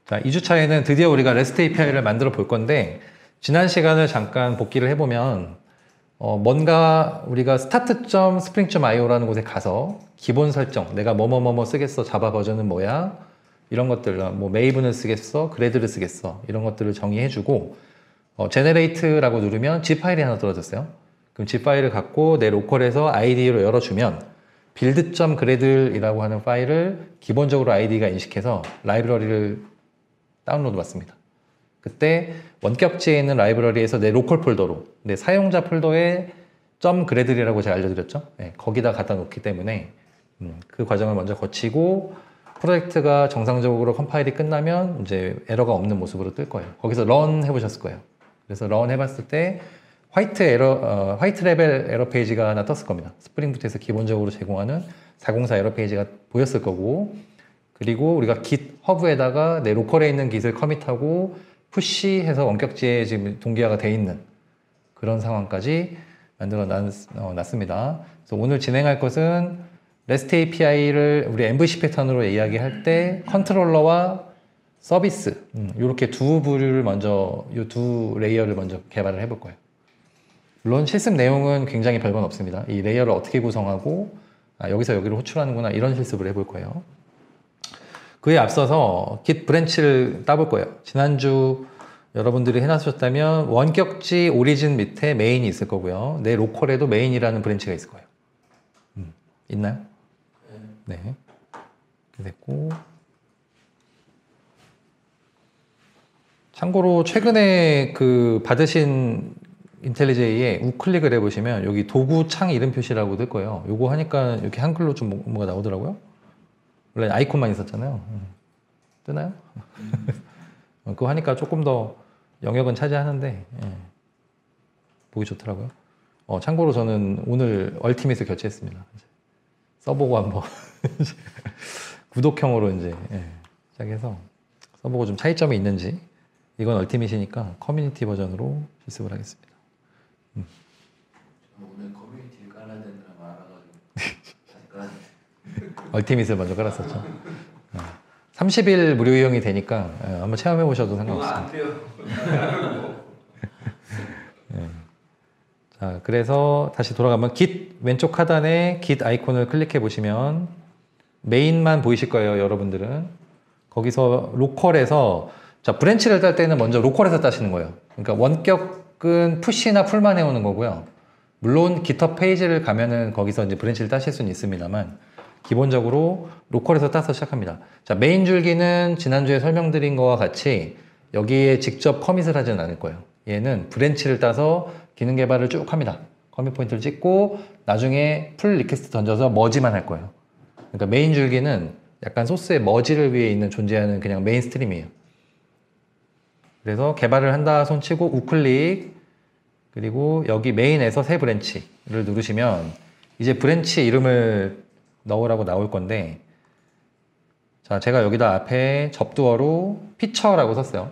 자, 2주차에는 드디어 우리가 REST API를 만들어 볼 건데, 지난 시간을 잠깐 복기를 해보면, 뭔가 우리가 start.spring.io라는 곳에 가서 기본 설정, 내가 뭐뭐뭐뭐 쓰겠어, 자바 버전은 뭐야, 이런 것들, 뭐 메이븐을 쓰겠어, 그래드를 쓰겠어, 이런 것들을 정의해주고, generate라고 누르면 zip 파일이 하나 떨어졌어요. 그럼 zip 파일을 갖고 내 로컬에서 IDE로 열어주면 build.gradle이라고 하는 파일을 기본적으로 IDE가 인식해서 라이브러리를 다운로드 받습니다. 그때 원격지에 있는 라이브러리에서 내 로컬 폴더로, 내 사용자 폴더에 .gradle이라고 제가 알려드렸죠. 네, 거기다 갖다 놓기 때문에 그 과정을 먼저 거치고 프로젝트가 정상적으로 컴파일이 끝나면 이제 에러가 없는 모습으로 뜰 거예요. 거기서 run 해보셨을 거예요. 그래서 run 해봤을 때 화이트 레벨 에러 페이지가 하나 떴을 겁니다. 스프링부트에서 기본적으로 제공하는 404 에러 페이지가 보였을 거고, 그리고 우리가 git 허브에다가 내 로컬에 있는 git을 커밋하고 푸시해서 원격지에 지금 동기화가 돼 있는 그런 상황까지 만들어 놨습니다. 그래서 오늘 진행할 것은 REST API를 우리 MVC 패턴으로 이야기할 때 컨트롤러와 서비스, 이렇게 두 부류를 먼저, 이 두 레이어를 먼저 개발을 해볼 거예요. 물론 실습 내용은 굉장히 별건 없습니다. 이 레이어를 어떻게 구성하고 여기서 여기로 호출하는구나, 이런 실습을 해볼 거예요. 그에 앞서서 git 브랜치를 따볼 거예요. 지난주 여러분들이 해놨었다면 원격지 오리진 밑에 메인이 있을 거고요. 내 로컬에도 메인이라는 브랜치가 있을 거예요. 있나요? 네. 됐고. 참고로 최근에 그 받으신 인텔리제이에 우클릭을 해보시면 여기 도구 창 이름 표시라고 뜰 거예요. 요거 하니까 이렇게 한글로 좀 뭐가 나오더라고요. 원래 아이콘만 있었잖아요. 뜨나요? 그거 하니까 조금 더 영역은 차지하는데, 예. 보기 좋더라고요. 참고로 저는 오늘 얼티밋을 교체했습니다. 써보고 한번 구독형으로 이제 시작해서 써보고 좀 차이점이 있는지. 이건 얼티밋이니까 커뮤니티 버전으로 실습을 하겠습니다. 오늘 커뮤니티를 깔아야 된다고 알아가지고 얼티밋을 먼저 깔았었죠. 30일 무료 이용이 되니까 한번 체험해 보셔도 상관없습니다. 안 돼요. 자, 그래서 다시 돌아가면 git 왼쪽 하단에 git 아이콘을 클릭해 보시면 메인만 보이실 거예요, 여러분들은. 거기서 로컬에서, 자, 브랜치를 딸 때는 먼저 로컬에서 따시는 거예요. 그러니까 원격은 푸시나 풀만 해오는 거고요. 물론 GitHub 페이지를 가면은 거기서 이제 브랜치를 따실 수는 있습니다만, 기본적으로 로컬에서 따서 시작합니다. 자, 메인 줄기는 지난주에 설명드린 거와 같이 여기에 직접 커밋을 하지는 않을 거예요. 얘는 브랜치를 따서 기능 개발을 쭉 합니다. 커밋 포인트를 찍고 나중에 풀 리퀘스트 던져서 머지만 할 거예요. 그러니까 메인 줄기는 약간 소스의 머지를 위해 있는 존재하는 그냥 메인 스트림이에요. 그래서 개발을 한다 손치고 우클릭, 그리고 여기 메인에서 새 브랜치를 누르시면 이제 브랜치 이름을 넣으라고 나올 건데, 자, 제가 여기다 앞에 접두어로 피처라고 썼어요.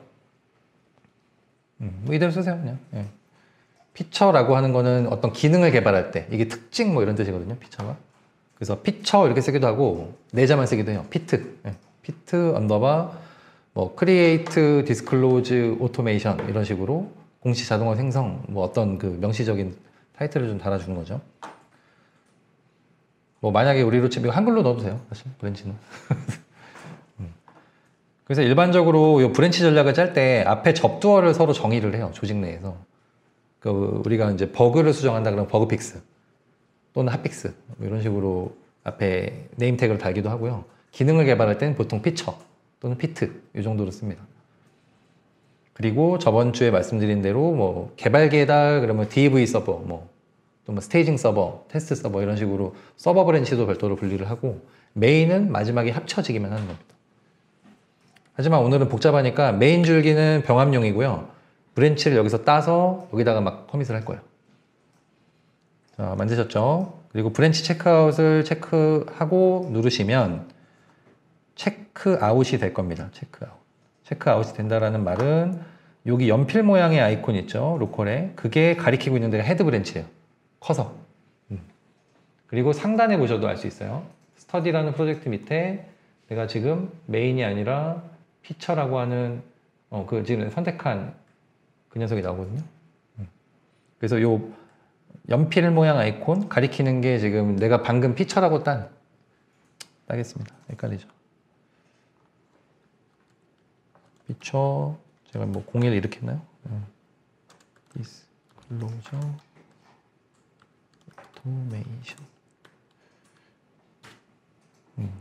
뭐 이대로 쓰세요, 그냥. 예. 피처라고 하는 거는 어떤 기능을 개발할 때, 이게 특징 뭐 이런 뜻이거든요, 피처가. 그래서 피처 이렇게 쓰기도 하고, 내자만 쓰기도 해요. 피트. 예. 피트 언더바, 뭐, create, disclose, automation, 이런 식으로 공시 자동화 생성, 뭐 어떤 그 명시적인 타이틀을 좀 달아주는 거죠. 뭐, 만약에 우리로 치면 한글로 넣어도 돼요, 사실, 브랜치는. 그래서 일반적으로 이 브랜치 전략을 짤 때 앞에 접두어를 서로 정의를 해요, 조직 내에서. 그 우리가 이제 버그를 수정한다 그러면 버그 픽스 또는 핫픽스 뭐 이런 식으로 앞에 네임 태그를 달기도 하고요. 기능을 개발할 때는 보통 피처 또는 피트 이 정도로 씁니다. 그리고 저번 주에 말씀드린 대로 뭐 개발계다 그러면 DV 서버, 뭐 또 뭐 스테이징 서버, 테스트 서버 이런 식으로 서버 브랜치도 별도로 분리를 하고, 메인은 마지막에 합쳐지기만 하는 겁니다. 하지만 오늘은 복잡하니까 메인 줄기는 병합용이고요. 브랜치를 여기서 따서 여기다가 막 커밋을 할 거예요. 자, 만드셨죠? 그리고 브랜치 체크아웃을 체크하고 누르시면 체크아웃이 될 겁니다. 체크아웃. 체크아웃이 된다라는 말은 여기 연필 모양의 아이콘 있죠? 로컬에. 그게 가리키고 있는 데가 헤드 브랜치예요. 커서. 그리고 상단에 보셔도 알 수 있어요. 스터디라는 프로젝트 밑에 내가 지금 메인이 아니라 피처라고 하는 그 지금 선택한 그 녀석이 나오거든요. 그래서 요 연필 모양 아이콘 가리키는 게 지금 내가 방금 피처라고 따겠습니다. 헷갈리죠? 피처 제가 뭐 01 이렇게 했나요? 디스클로저 오토메이션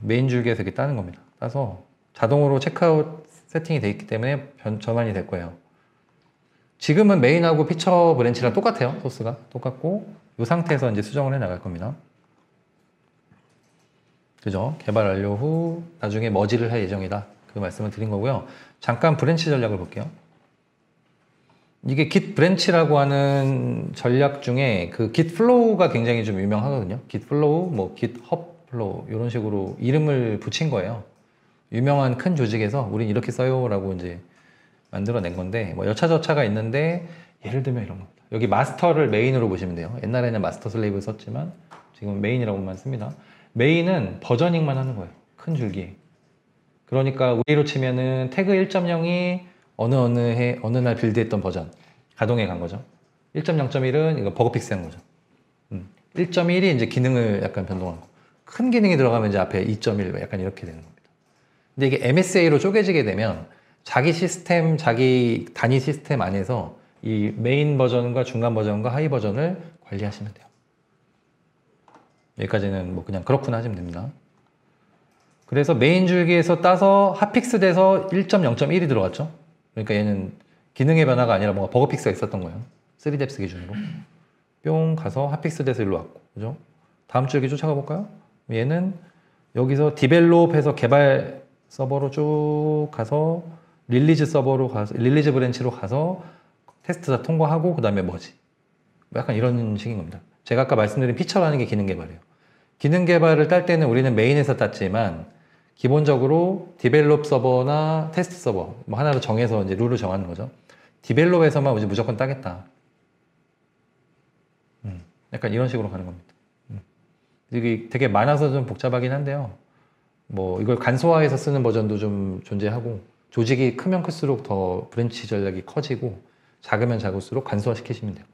메인 줄기에서 이렇게 따는 겁니다. 따서 자동으로 체크아웃 세팅이 되어 있기 때문에 전환이 될 거예요. 지금은 메인하고 피처 브랜치랑 똑같아요. 소스가 똑같고 이 상태에서 이제 수정을 해 나갈 겁니다. 그죠? 개발 완료 후 나중에 머지를 할 예정이다. 그 말씀을 드린 거고요. 잠깐 브랜치 전략을 볼게요. 이게 git 브랜치라고 하는 전략 중에 그 git flow가 굉장히 좀 유명하거든요. git flow, 뭐 git hub flow 이런 식으로 이름을 붙인 거예요. 유명한 큰 조직에서 우린 이렇게 써요라고 이제 만들어낸 건데 뭐 여차저차가 있는데 예를 들면 이런 겁니다. 여기 마스터를 메인으로 보시면 돼요. 옛날에는 마스터 슬레이브를 썼지만 지금 메인이라고만 씁니다. 메인은 버저닝만 하는 거예요. 큰 줄기에. 그러니까 우리로 치면은 태그 1.0이 어느 해 어느 날 빌드했던 버전 가동해 간 거죠. 1.0.1은 이거 버그픽스 한 거죠. 1.1이 이제 기능을 약간 변동한 거. 큰 기능이 들어가면 이제 앞에 2.1 약간 이렇게 되는 겁니다. 근데 이게 MSA로 쪼개지게 되면 자기 시스템, 자기 단위 시스템 안에서 이 메인 버전과 중간 버전과 하이 버전을 관리하시면 돼요. 여기까지는 뭐 그냥 그렇구나 하시면 됩니다. 그래서 메인 줄기에서 따서 핫픽스 돼서 1.0.1이 들어갔죠. 그러니까 얘는 기능의 변화가 아니라 뭔가 버그픽스가 있었던 거예요. 3dep스 기준으로. 뿅 가서 핫픽스 돼서 일로 왔고. 그죠? 다음 줄기 쫓아가 볼까요? 얘는 여기서 디벨롭해서 개발 서버로 쭉 가서 릴리즈 서버로 가서 릴리즈 브랜치로 가서 테스트 다 통과하고 그 다음에 머지. 약간 이런 식인 겁니다. 제가 아까 말씀드린 피처라는 게 기능 개발이에요. 기능 개발을 딸 때는 우리는 메인에서 땄지만 기본적으로 디벨롭 서버나 테스트 서버 뭐 하나로 정해서 이제 룰을 정하는 거죠. 디벨롭에서만 이제 무조건 따겠다. 약간 이런 식으로 가는 겁니다. 이게 되게 많아서 좀 복잡하긴 한데요. 뭐 이걸 간소화해서 쓰는 버전도 좀 존재하고 조직이 크면 클수록 더 브랜치 전략이 커지고 작으면 작을수록 간소화 시키시면 돼요.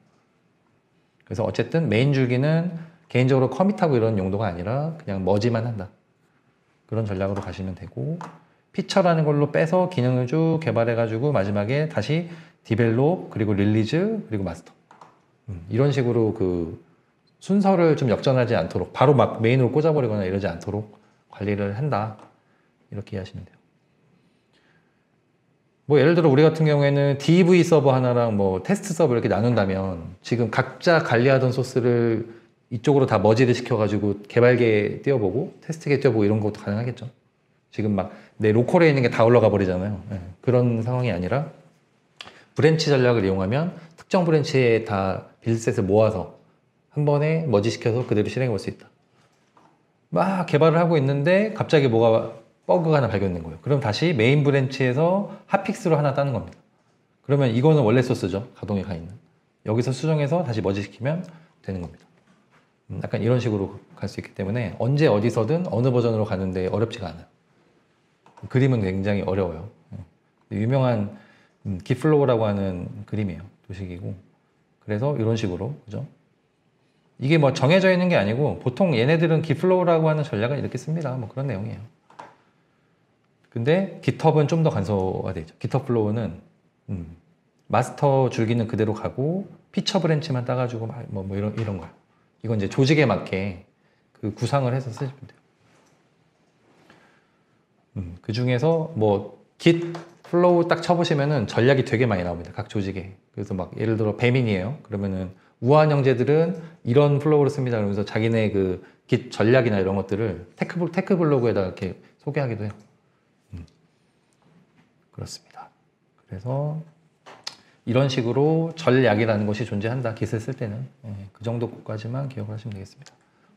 그래서 어쨌든 메인 줄기는 개인적으로 커밋하고 이런 용도가 아니라 그냥 머지만 한다. 그런 전략으로 가시면 되고 피처라는 걸로 빼서 기능을 쭉 개발해가지고 마지막에 다시 디벨롭 그리고 릴리즈 그리고 마스터 이런 식으로 그 순서를 좀 역전하지 않도록 바로 막 메인으로 꽂아버리거나 이러지 않도록 관리를 한다. 이렇게 이해하시면 돼요. 뭐 예를 들어 우리 같은 경우에는 DV 서버 하나랑 뭐 테스트 서버 이렇게 나눈다면 지금 각자 관리하던 소스를 이쪽으로 다 머지를 시켜가지고 개발계에 띄워보고 테스트계에 띄워보고 이런 것도 가능하겠죠. 지금 막 내 로컬에 있는 게 다 올라가 버리잖아요. 네. 그런 상황이 아니라 브랜치 전략을 이용하면 특정 브랜치에 다 빌드셋을 모아서 한 번에 머지 시켜서 그대로 실행해 볼 수 있다. 막 개발을 하고 있는데 갑자기 뭐가 버그가 하나 발견된 거예요. 그럼 다시 메인 브랜치에서 핫픽스로 하나 따는 겁니다. 그러면 이거는 원래 소스죠. 가동에 가 있는. 여기서 수정해서 다시 머지 시키면 되는 겁니다. 약간 이런 식으로 갈 수 있기 때문에 언제 어디서든 어느 버전으로 가는데 어렵지가 않아요. 그림은 굉장히 어려워요. 유명한 깃플로우라고 하는 그림이에요. 도식이고. 그래서 이런 식으로, 그죠? 이게 뭐 정해져 있는 게 아니고 보통 얘네들은 깃플로우라고 하는 전략을 이렇게 씁니다. 뭐 그런 내용이에요. 근데 깃허브는 좀 더 간소화되죠. 깃허브 플로우는 마스터 줄기는 그대로 가고 피처 브랜치만 따가지고 뭐 이런 거예요. 이건 이제 조직에 맞게 그 구상을 해서 쓰시면 돼요. 그 중에서 뭐 git 플로우 딱 쳐보시면은 전략이 되게 많이 나옵니다. 각 조직에. 그래서 막 예를 들어 배민이에요. 그러면은 우아한 형제들은 이런 플로우를 씁니다. 그러면서 자기네 그 git 전략이나 이런 것들을 테크 블로그에다 이렇게 소개하기도 해요. 그렇습니다. 그래서 이런 식으로 전략이라는 것이 존재한다. git을 쓸 때는. 그 정도까지만 기억을 하시면 되겠습니다.